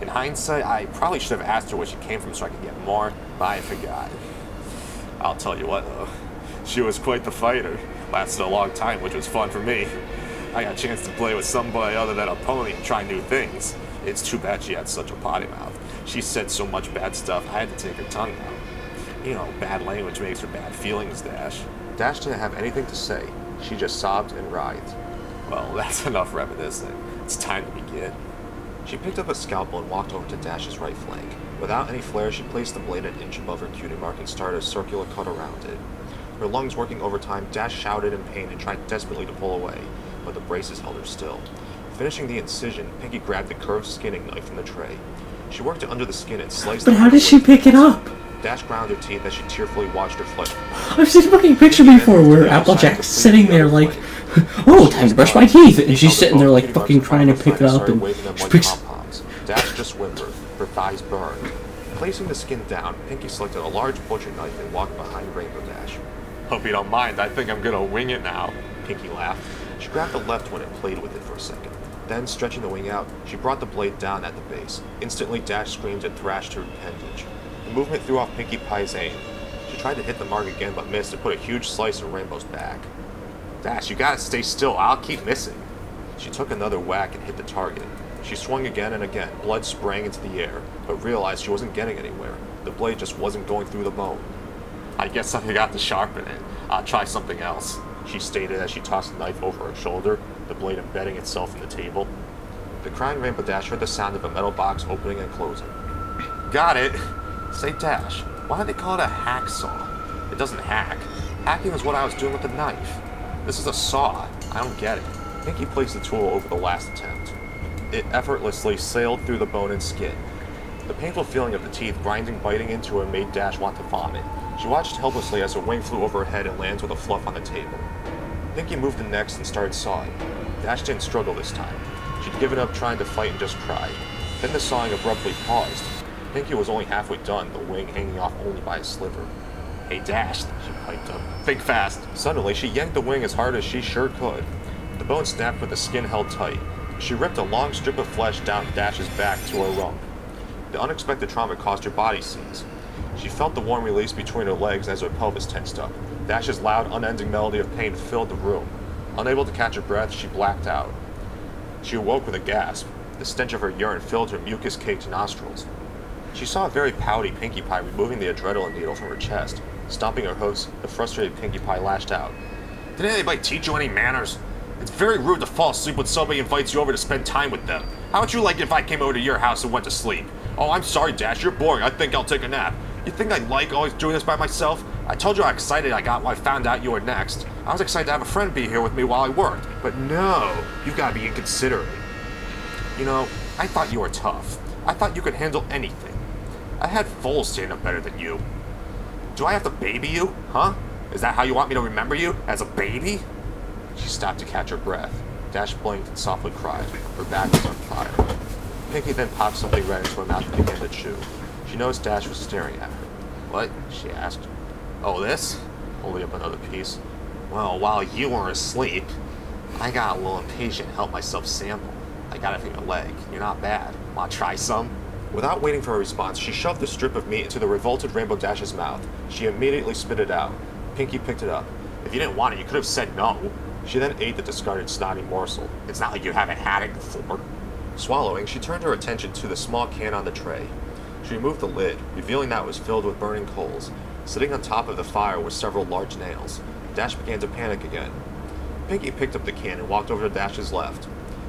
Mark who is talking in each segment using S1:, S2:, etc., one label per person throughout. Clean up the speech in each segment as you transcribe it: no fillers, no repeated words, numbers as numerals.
S1: In hindsight, I probably should have asked her where she came from so I could get more, but I forgot. I'll tell you what, though. She was quite the fighter. Lasted a long time, which was fun for me. I got a chance to play with somebody other than a pony and try new things. It's too bad she had such a potty mouth. She said so much bad stuff, I had to take her tongue out. You know, bad language makes for bad feelings, Dash. Dash didn't have anything to say. She just sobbed and writhed. Well, that's enough reminiscing. It's time to begin. She picked up a scalpel and walked over to Dash's right flank. Without any flair, she placed the blade an inch above her cutie mark and started a circular cut around it. Her lungs working overtime, Dash shouted in pain and tried desperately to pull away, but the braces held her still. Finishing the incision, Pinky grabbed the curved skinning knife from the tray. She worked it under the skin and sliced.
S2: But how did she pick it up?
S1: Dash ground her teeth as she tearfully watched her flesh.
S2: I've seen a fucking picture before where Applejack's sitting there like, oh, time to brush my teeth, and she's sitting there like fucking trying to pick it up, and she picks.
S1: Dash just whimpered. Her thighs burned. Placing the skin down, Pinky selected a large butcher knife and walked behind Rainbow Dash. Hope you don't mind, I think I'm gonna wing it now, Pinky laughed. She grabbed the left one and played with it for a second. Then, stretching the wing out, she brought the blade down at the base. Instantly, Dash screamed and thrashed her appendage. The movement threw off Pinkie Pie's aim. She tried to hit the mark again, but missed and put a huge slice in Rainbow's back. Dash, you gotta stay still, I'll keep missing. She took another whack and hit the target. She swung again and again, blood spraying into the air, but realized she wasn't getting anywhere. The blade just wasn't going through the bone. I guess I forgot to sharpen it. I'll try something else, she stated as she tossed the knife over her shoulder, the blade embedding itself in the table. The crying Rainbow Dash heard the sound of a metal box opening and closing. Got it! Say, Dash, why do they call it a hacksaw? It doesn't hack. Hacking is what I was doing with the knife. This is a saw. I don't get it. Pinky placed the tool over the last attempt. It effortlessly sailed through the bone and skin. The painful feeling of the teeth grinding, biting into her made Dash want to vomit. She watched helplessly as her wing flew over her head and lands with a fluff on the table. Pinky moved in next and started sawing. Dash didn't struggle this time. She'd given up trying to fight and just cried. Then the sawing abruptly paused. Pinky was only halfway done, the wing hanging off only by a sliver. Hey Dash, she piped up. Think fast. Suddenly, she yanked the wing as hard as she sure could. The bone snapped but the skin held tight. She ripped a long strip of flesh down Dash's back to her rump. The unexpected trauma caused her body seize. She felt the warm release between her legs as her pelvis tensed up. Dash's loud, unending melody of pain filled the room. Unable to catch her breath, she blacked out. She awoke with a gasp. The stench of her urine filled her mucus-caked nostrils. She saw a very pouty Pinkie Pie removing the adrenaline needle from her chest. Stomping her hoofs, the frustrated Pinkie Pie lashed out. Did anybody teach you any manners? It's very rude to fall asleep when somebody invites you over to spend time with them. How would you like it if I came over to your house and went to sleep? Oh, I'm sorry, Dash, you're boring. I think I'll take a nap. You think I like always doing this by myself? I told you how excited I got when I found out you were next. I was excited to have a friend be here with me while I worked. But no, you've got to be inconsiderate. You know, I thought you were tough. I thought you could handle anything. I had foals stand up better than you. Do I have to baby you? Huh? Is that how you want me to remember you? As a baby? She stopped to catch her breath. Dash blinked and softly cried. Her back was on fire. Pinky then popped something red into her mouth and began to chew. She noticed Dash was staring at her. What? She asked. Oh, this? Holding up another piece. Well, while you were asleep, I got a little impatient and helped myself sample. I got it from your leg. You're not bad. Want to try some? Without waiting for a response, she shoved the strip of meat into the revolted Rainbow Dash's mouth. She immediately spit it out. Pinky picked it up. If you didn't want it, you could have said no. She then ate the discarded snotty morsel. It's not like you haven't had it before. Swallowing, she turned her attention to the small can on the tray. She removed the lid, revealing that it was filled with burning coals. Sitting on top of the fire were several large nails. Dash began to panic again. Pinky picked up the can and walked over to Dash's left.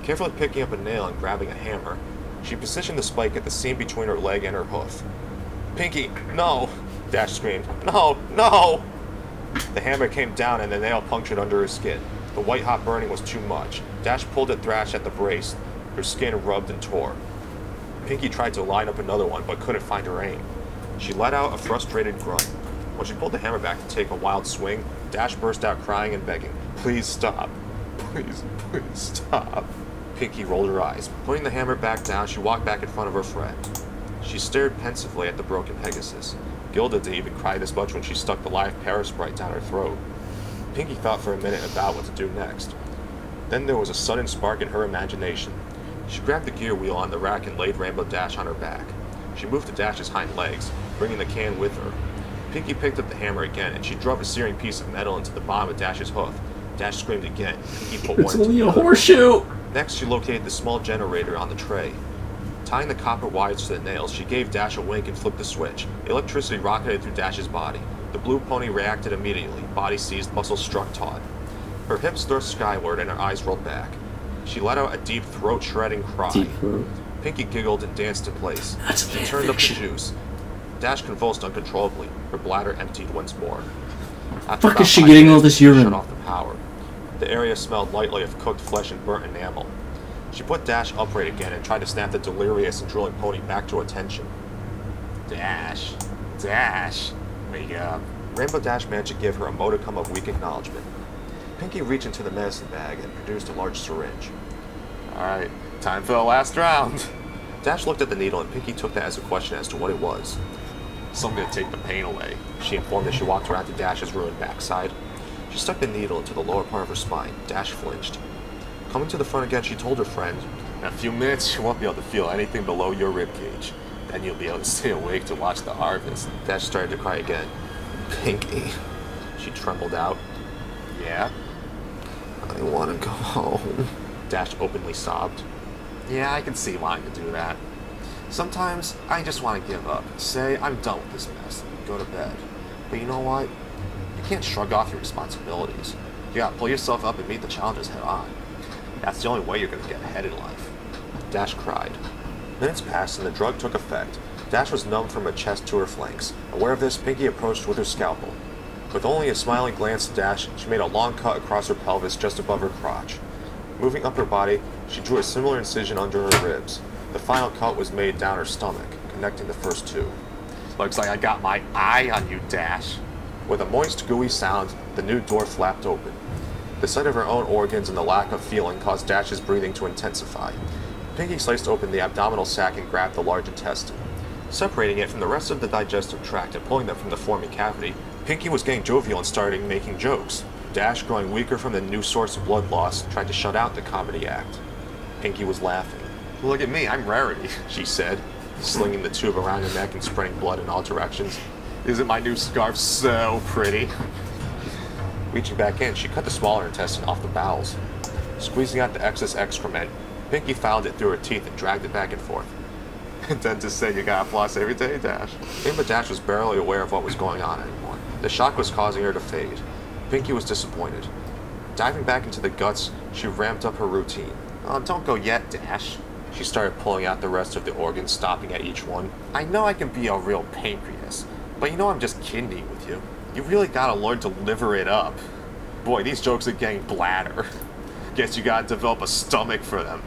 S1: Carefully picking up a nail and grabbing a hammer, she positioned the spike at the seam between her leg and her hoof. Pinky, no! Dash screamed. No! No! The hammer came down and the nail punctured under her skin. The white-hot burning was too much. Dash pulled at Thrash at the brace. Her skin rubbed and tore. Pinky tried to line up another one, but couldn't find her aim. She let out a frustrated grunt. When she pulled the hammer back to take a wild swing, Dash burst out crying and begging, "Please stop. Please, please stop." Pinky rolled her eyes. Putting the hammer back down, she walked back in front of her friend. She stared pensively at the broken Pegasus. Gilda didn't even cry this much when she stuck the live Parasprite down her throat. Pinky thought for a minute about what to do next. Then there was a sudden spark in her imagination. She grabbed the gear wheel on the rack and laid Rainbow Dash on her back. She moved to Dash's hind legs, bringing the can with her. Pinky picked up the hammer again, and she drove a searing piece of metal into the bottom of Dash's hoof. Dash screamed again. Pinky put
S2: It's
S1: one
S2: only a
S1: together.
S2: horseshoe!
S1: Next, she located the small generator on the tray. Tying the copper wires to the nails, she gave Dash a wink and flipped the switch. Electricity rocketed through Dash's body. The blue pony reacted immediately. Body seized, muscles struck taut. Her hips thrust skyward and her eyes rolled back. She let out a deep, throat-shredding cry.
S2: Deep throat.
S1: Pinky giggled and danced in place.
S2: That's
S1: She
S2: fan
S1: turned up the
S2: fiction.
S1: juice. Dash convulsed uncontrollably. Her bladder emptied once more. After
S2: Fuck
S1: about
S2: is she
S1: 5
S2: getting all
S1: minutes,
S2: this
S1: she
S2: urine?
S1: shut off the power. The area smelled lightly of cooked flesh and burnt enamel. She put Dash upright again and tried to snap the delirious and drooling pony back to attention. Dash. Dash. Wake up. Rainbow Dash managed to give her a modicum of weak acknowledgement. Pinky reached into the medicine bag and produced a large syringe. Alright, time for the last round. Dash looked at the needle and Pinky took that as a question as to what it was. Something to take the pain away, she informed as she walked around to Dash's ruined backside. She stuck the needle into the lower part of her spine. Dash flinched. Coming to the front again, she told her friend, "In a few minutes, you won't be able to feel anything below your ribcage. Then you'll be able to stay awake to watch the harvest." Dash started to cry again. "Pinky," she trembled out. "Yeah?" "I want to go home." Dash openly sobbed. "Yeah, I can see wanting to do that. Sometimes I just want to give up, say I'm done with this mess, and go to bed. But you know what? You can't shrug off your responsibilities. You gotta pull yourself up and meet the challenges head on. That's the only way you're gonna get ahead in life." Dash cried. Minutes passed and the drug took effect. Dash was numb from her chest to her flanks. Aware of this, Pinky approached with her scalpel. With only a smiling glance at Dash, she made a long cut across her pelvis just above her crotch. Moving up her body, she drew a similar incision under her ribs. The final cut was made down her stomach, connecting the first two. "Looks like I got my eye on you, Dash." With a moist, gooey sound, the new door flapped open. The sight of her own organs and the lack of feeling caused Dash's breathing to intensify. Pinky sliced open the abdominal sac and grabbed the large intestine. Separating it from the rest of the digestive tract and pulling them from the forming cavity, Pinky was getting jovial and started making jokes. Dash, growing weaker from the new source of blood loss, tried to shut out the comedy act. Pinky was laughing. "Look at me, I'm Rarity," she said, slinging the tube around her neck and spreading blood in all directions. "Isn't my new scarf so pretty?" Reaching back in, she cut the smaller intestine off the bowels. Squeezing out the excess excrement, Pinky filed it through her teeth and dragged it back and forth. "Intend to say you gotta floss every day, Dash." Rainbow Dash was barely aware of what was going on anymore. The shock was causing her to fade. Pinky was disappointed. Diving back into the guts, she ramped up her routine. "Oh, don't go yet, Dash." She started pulling out the rest of the organs, stopping at each one. "I know I can be a real pancreas, but you know I'm just kidding with you. You really gotta learn to liver it up. Boy, these jokes are getting bladder. Guess you gotta develop a stomach for them."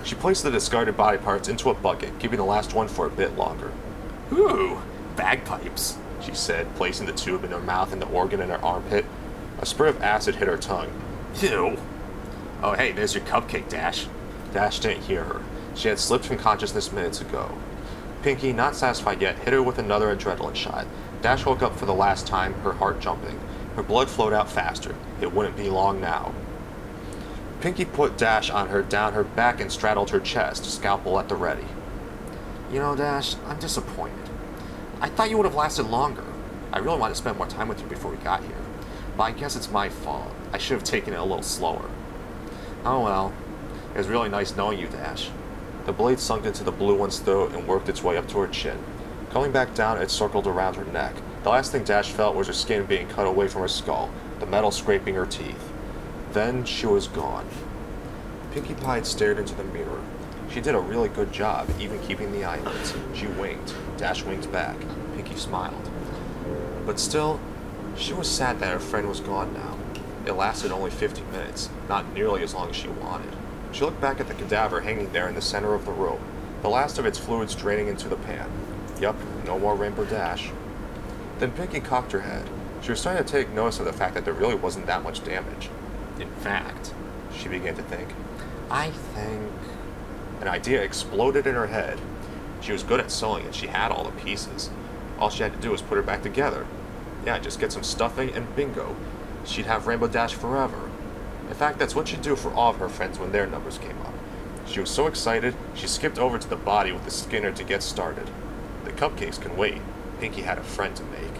S1: She placed the discarded body parts into a bucket, keeping the last one for a bit longer. "Ooh, bagpipes," she said, placing the tube in her mouth and the organ in her armpit. A spray of acid hit her tongue. "Ew." "Oh hey, there's your cupcake, Dash." Dash didn't hear her. She had slipped from consciousness minutes ago. Pinky, not satisfied yet, hit her with another adrenaline shot. Dash woke up for the last time, her heart jumping. Her blood flowed out faster. It wouldn't be long now. Pinky put Dash on her down her back and straddled her chest, scalpel at the ready. "You know, Dash, I'm disappointed. I thought you would have lasted longer. I really wanted to spend more time with you before we got here. But I guess it's my fault. I should have taken it a little slower." "Oh well. It was really nice knowing you, Dash." The blade sunk into the blue one's throat and worked its way up to her chin. Coming back down, it circled around her neck. The last thing Dash felt was her skin being cut away from her skull, the metal scraping her teeth. Then she was gone. Pinkie Pie stared into the mirror. She did a really good job, even keeping the eyelids. She winked. Dash winked back. Pinkie smiled. But still, she was sad that her friend was gone now. It lasted only 50 minutes, not nearly as long as she wanted. She looked back at the cadaver hanging there in the center of the room, the last of its fluids draining into the pan. Yup, no more Rainbow Dash. Then Pinkie cocked her head. She was starting to take notice of the fact that there really wasn't that much damage. In fact, she began to think, I think... An idea exploded in her head. She was good at sewing and she had all the pieces. All she had to do was put her back together. Yeah, just get some stuffing and bingo. She'd have Rainbow Dash forever. In fact, that's what she'd do for all of her friends when their numbers came up. She was so excited, she skipped over to the body with the Skinner to get started. The cupcakes can wait. Pinky had a friend to make.